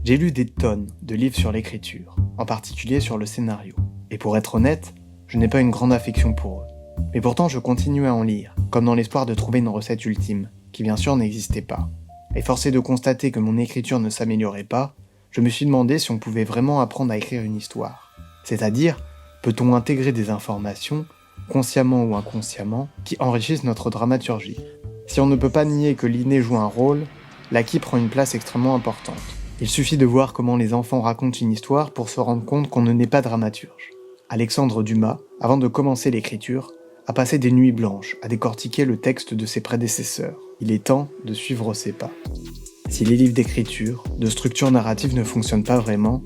J'ai lu des tonnes de livres sur l'écriture, en particulier sur le scénario. Et pour être honnête, je n'ai pas une grande affection pour eux. Mais pourtant je continue à en lire, comme dans l'espoir de trouver une recette ultime, qui bien sûr n'existait pas. Et forcé de constater que mon écriture ne s'améliorait pas, je me suis demandé si on pouvait vraiment apprendre à écrire une histoire. C'est-à-dire, peut-on intégrer des informations, consciemment ou inconsciemment, qui enrichissent notre dramaturgie. Si on ne peut pas nier que l'inné joue un rôle, l'acquis prend une place extrêmement importante. Il suffit de voir comment les enfants racontent une histoire pour se rendre compte qu'on ne naît pas dramaturge. Alexandre Dumas, avant de commencer l'écriture, a passé des nuits blanches à décortiquer le texte de ses prédécesseurs. Il est temps de suivre ses pas. Si les livres d'écriture, de structure narrative ne fonctionnent pas vraiment,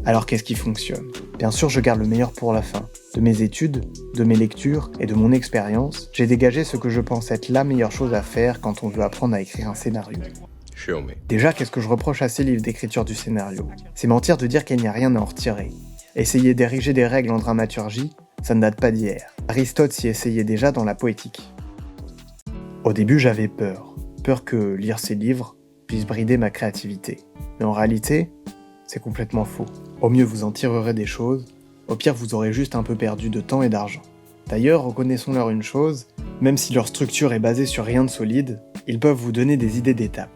alors qu'est-ce qui fonctionne ? Bien sûr, je garde le meilleur pour la fin. De mes études, de mes lectures et de mon expérience, j'ai dégagé ce que je pense être la meilleure chose à faire quand on veut apprendre à écrire un scénario. Déjà, qu'est-ce que je reproche à ces livres d'écriture du scénario ? C'est mentir de dire qu'il n'y a rien à en retirer. Essayer d'ériger des règles en dramaturgie, ça ne date pas d'hier. Aristote s'y essayait déjà dans la poétique. Au début, j'avais peur que lire ces livres puisse brider ma créativité. Mais en réalité, c'est complètement faux. Au mieux, vous en tirerez des choses, au pire, vous aurez juste un peu perdu de temps et d'argent. D'ailleurs, reconnaissons-leur une chose, même si leur structure est basée sur rien de solide, ils peuvent vous donner des idées d'étapes.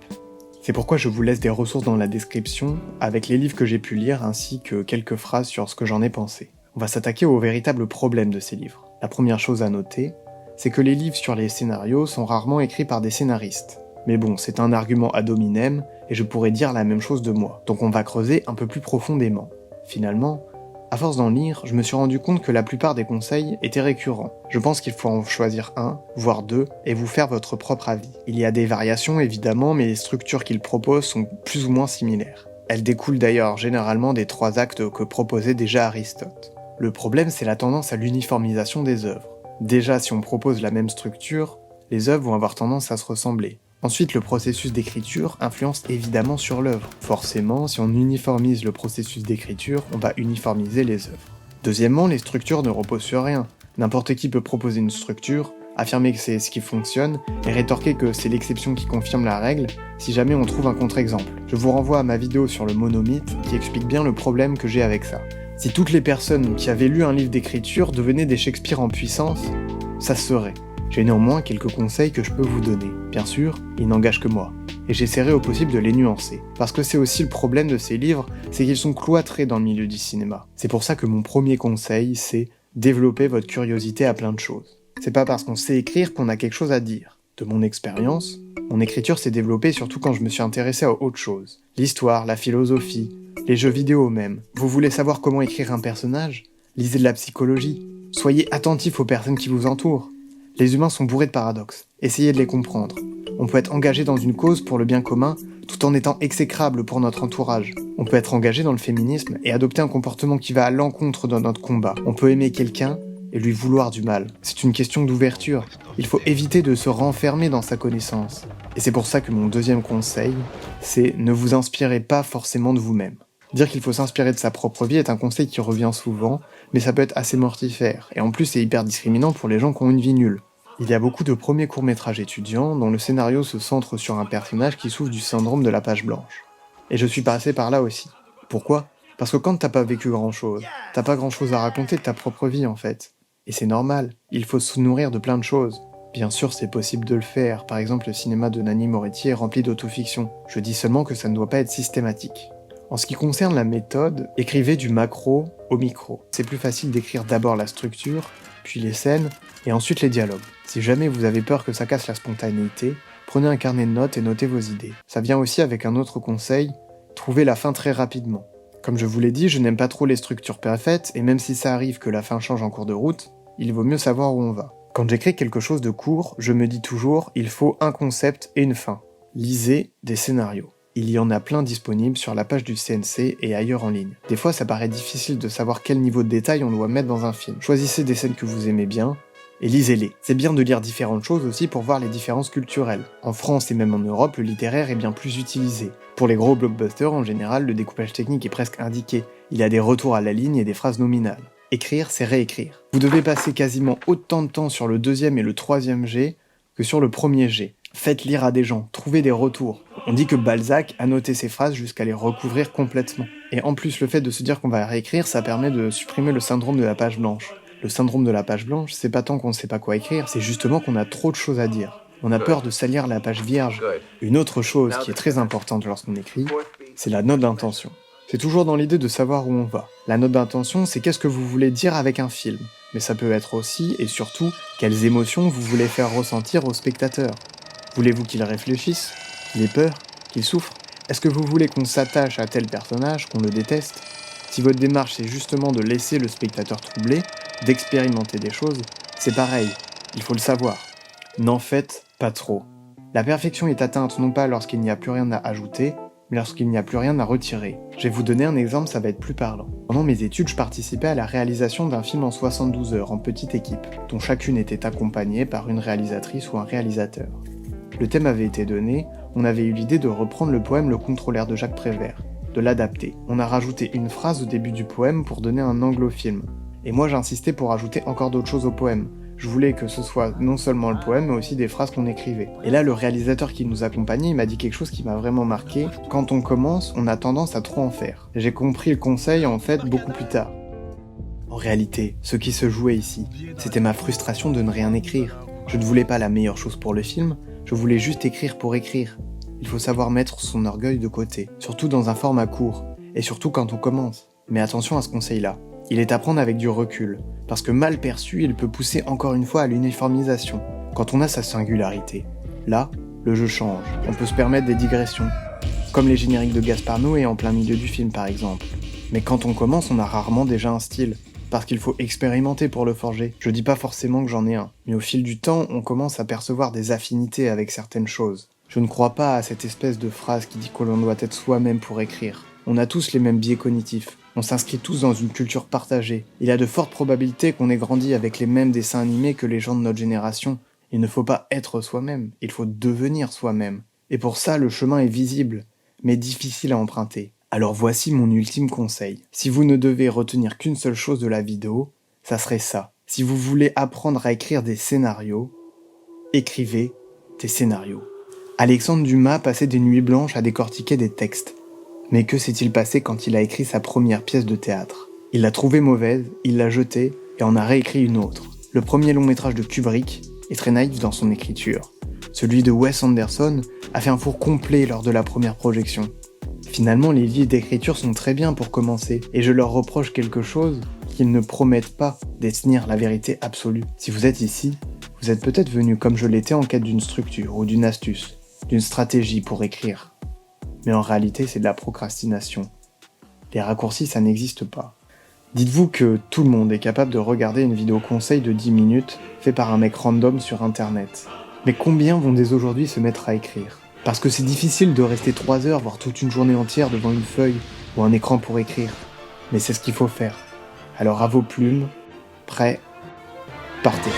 C'est pourquoi je vous laisse des ressources dans la description, avec les livres que j'ai pu lire ainsi que quelques phrases sur ce que j'en ai pensé. On va s'attaquer au véritable problème de ces livres. La première chose à noter, c'est que les livres sur les scénarios sont rarement écrits par des scénaristes. Mais bon, c'est un argument ad hominem, et je pourrais dire la même chose de moi, donc on va creuser un peu plus profondément. Finalement, à force d'en lire, je me suis rendu compte que la plupart des conseils étaient récurrents. Je pense qu'il faut en choisir un, voire deux, et vous faire votre propre avis. Il y a des variations évidemment, mais les structures qu'ils proposent sont plus ou moins similaires. Elles découlent d'ailleurs généralement des 3 actes que proposait déjà Aristote. Le problème, c'est la tendance à l'uniformisation des œuvres. Déjà, si on propose la même structure, les œuvres vont avoir tendance à se ressembler. Ensuite, le processus d'écriture influence évidemment sur l'œuvre. Forcément, si on uniformise le processus d'écriture, on va uniformiser les œuvres. Deuxièmement, les structures ne reposent sur rien. N'importe qui peut proposer une structure, affirmer que c'est ce qui fonctionne, et rétorquer que c'est l'exception qui confirme la règle, si jamais on trouve un contre-exemple. Je vous renvoie à ma vidéo sur le monomythe, qui explique bien le problème que j'ai avec ça. Si toutes les personnes qui avaient lu un livre d'écriture devenaient des Shakespeare en puissance, ça se serait. J'ai néanmoins quelques conseils que je peux vous donner. Bien sûr, ils n'engagent que moi. Et j'essaierai au possible de les nuancer. Parce que c'est aussi le problème de ces livres, c'est qu'ils sont cloîtrés dans le milieu du cinéma. C'est pour ça que mon premier conseil, c'est développer votre curiosité à plein de choses. C'est pas parce qu'on sait écrire qu'on a quelque chose à dire. De mon expérience, mon écriture s'est développée surtout quand je me suis intéressé à autre chose. L'histoire, la philosophie, les jeux vidéo même. Vous voulez savoir comment écrire un personnage ? Lisez de la psychologie. Soyez attentif aux personnes qui vous entourent. Les humains sont bourrés de paradoxes. Essayez de les comprendre. On peut être engagé dans une cause pour le bien commun, tout en étant exécrable pour notre entourage. On peut être engagé dans le féminisme et adopter un comportement qui va à l'encontre de notre combat. On peut aimer quelqu'un et lui vouloir du mal. C'est une question d'ouverture. Il faut éviter de se renfermer dans sa connaissance. Et c'est pour ça que mon deuxième conseil, c'est ne vous inspirez pas forcément de vous-même. Dire qu'il faut s'inspirer de sa propre vie est un conseil qui revient souvent, mais ça peut être assez mortifère, et en plus c'est hyper discriminant pour les gens qui ont une vie nulle. Il y a beaucoup de premiers courts-métrages étudiants dont le scénario se centre sur un personnage qui souffre du syndrome de la page blanche. Et je suis passé par là aussi. Pourquoi ? Parce que quand t'as pas vécu grand-chose, t'as pas grand-chose à raconter de ta propre vie en fait. Et c'est normal, il faut se nourrir de plein de choses. Bien sûr, c'est possible de le faire, par exemple le cinéma de Nanni Moretti est rempli d'autofiction. Je dis seulement que ça ne doit pas être systématique. En ce qui concerne la méthode, écrivez du macro au micro. C'est plus facile d'écrire d'abord la structure, puis les scènes, et ensuite les dialogues. Si jamais vous avez peur que ça casse la spontanéité, prenez un carnet de notes et notez vos idées. Ça vient aussi avec un autre conseil, trouvez la fin très rapidement. Comme je vous l'ai dit, je n'aime pas trop les structures parfaites, et même si ça arrive que la fin change en cours de route, il vaut mieux savoir où on va. Quand j'écris quelque chose de court, je me dis toujours, il faut un concept et une fin. Lisez des scénarios. Il y en a plein disponibles sur la page du CNC et ailleurs en ligne. Des fois, ça paraît difficile de savoir quel niveau de détail on doit mettre dans un film. Choisissez des scènes que vous aimez bien et lisez-les. C'est bien de lire différentes choses aussi pour voir les différences culturelles. En France et même en Europe, le littéraire est bien plus utilisé. Pour les gros blockbusters, en général, le découpage technique est presque indiqué. Il y a des retours à la ligne et des phrases nominales. Écrire, c'est réécrire. Vous devez passer quasiment autant de temps sur le deuxième et le troisième jet que sur le premier jet. Faites lire à des gens, trouvez des retours. On dit que Balzac a noté ses phrases jusqu'à les recouvrir complètement. Et en plus, le fait de se dire qu'on va réécrire, ça permet de supprimer le syndrome de la page blanche. Le syndrome de la page blanche, c'est pas tant qu'on ne sait pas quoi écrire, c'est justement qu'on a trop de choses à dire. On a peur de salir la page vierge. Une autre chose qui est très importante lorsqu'on écrit, c'est la note d'intention. C'est toujours dans l'idée de savoir où on va. La note d'intention, c'est qu'est-ce que vous voulez dire avec un film. Mais ça peut être aussi, et surtout, quelles émotions vous voulez faire ressentir au spectateur. Voulez-vous qu'il réfléchisse, qu'il ait peur, qu'il souffre? Est-ce que vous voulez qu'on s'attache à tel personnage, qu'on le déteste? Si votre démarche c'est justement de laisser le spectateur troublé, d'expérimenter des choses, c'est pareil, il faut le savoir. N'en faites pas trop. La perfection est atteinte non pas lorsqu'il n'y a plus rien à ajouter, mais lorsqu'il n'y a plus rien à retirer. Je vais vous donner un exemple, ça va être plus parlant. Pendant mes études, je participais à la réalisation d'un film en 72 heures en petite équipe, dont chacune était accompagnée par une réalisatrice ou un réalisateur. Le thème avait été donné, on avait eu l'idée de reprendre le poème Le Contrôleur de Jacques Prévert, de l'adapter. On a rajouté une phrase au début du poème pour donner un angle au film. Et moi j'insistais pour ajouter encore d'autres choses au poème. Je voulais que ce soit non seulement le poème, mais aussi des phrases qu'on écrivait. Et là, le réalisateur qui nous accompagnait, il m'a dit quelque chose qui m'a vraiment marqué. Quand on commence, on a tendance à trop en faire. J'ai compris le conseil, en fait, beaucoup plus tard. En réalité, ce qui se jouait ici, c'était ma frustration de ne rien écrire. Je ne voulais pas la meilleure chose pour le film, je voulais juste écrire pour écrire. Il faut savoir mettre son orgueil de côté, surtout dans un format court, et surtout quand on commence. Mais attention à ce conseil-là. Il est à prendre avec du recul, parce que mal perçu, il peut pousser encore une fois à l'uniformisation, quand on a sa singularité. Là, le jeu change, on peut se permettre des digressions, comme les génériques de Gaspard Noé en plein milieu du film par exemple. Mais quand on commence, on a rarement déjà un style, parce qu'il faut expérimenter pour le forger. Je dis pas forcément que j'en ai un, mais au fil du temps, on commence à percevoir des affinités avec certaines choses. Je ne crois pas à cette espèce de phrase qui dit que l'on doit être soi-même pour écrire. On a tous les mêmes biais cognitifs. On s'inscrit tous dans une culture partagée. Il y a de fortes probabilités qu'on ait grandi avec les mêmes dessins animés que les gens de notre génération. Il ne faut pas être soi-même, il faut devenir soi-même. Et pour ça, le chemin est visible, mais difficile à emprunter. Alors voici mon ultime conseil. Si vous ne devez retenir qu'une seule chose de la vidéo, ça serait ça. Si vous voulez apprendre à écrire des scénarios, écrivez des scénarios. Alexandre Dumas passait des nuits blanches à décortiquer des textes. Mais que s'est-il passé quand il a écrit sa première pièce de théâtre? Il l'a trouvée mauvaise, il l'a jetée et en a réécrit une autre. Le premier long métrage de Kubrick est très naïf dans son écriture. Celui de Wes Anderson a fait un four complet lors de la première projection. Finalement, les livres d'écriture sont très bien pour commencer, et je leur reproche quelque chose qu'ils ne promettent pas, détenir la vérité absolue. Si vous êtes ici, vous êtes peut-être venu comme je l'étais en quête d'une structure ou d'une astuce, d'une stratégie pour écrire. Mais en réalité, c'est de la procrastination. Les raccourcis, ça n'existe pas. Dites-vous que tout le monde est capable de regarder une vidéo conseil de 10 minutes fait par un mec random sur internet. Mais combien vont dès aujourd'hui se mettre à écrire? Parce que c'est difficile de rester 3 heures, voire toute une journée entière devant une feuille ou un écran pour écrire. Mais c'est ce qu'il faut faire. Alors à vos plumes, prêts, partez.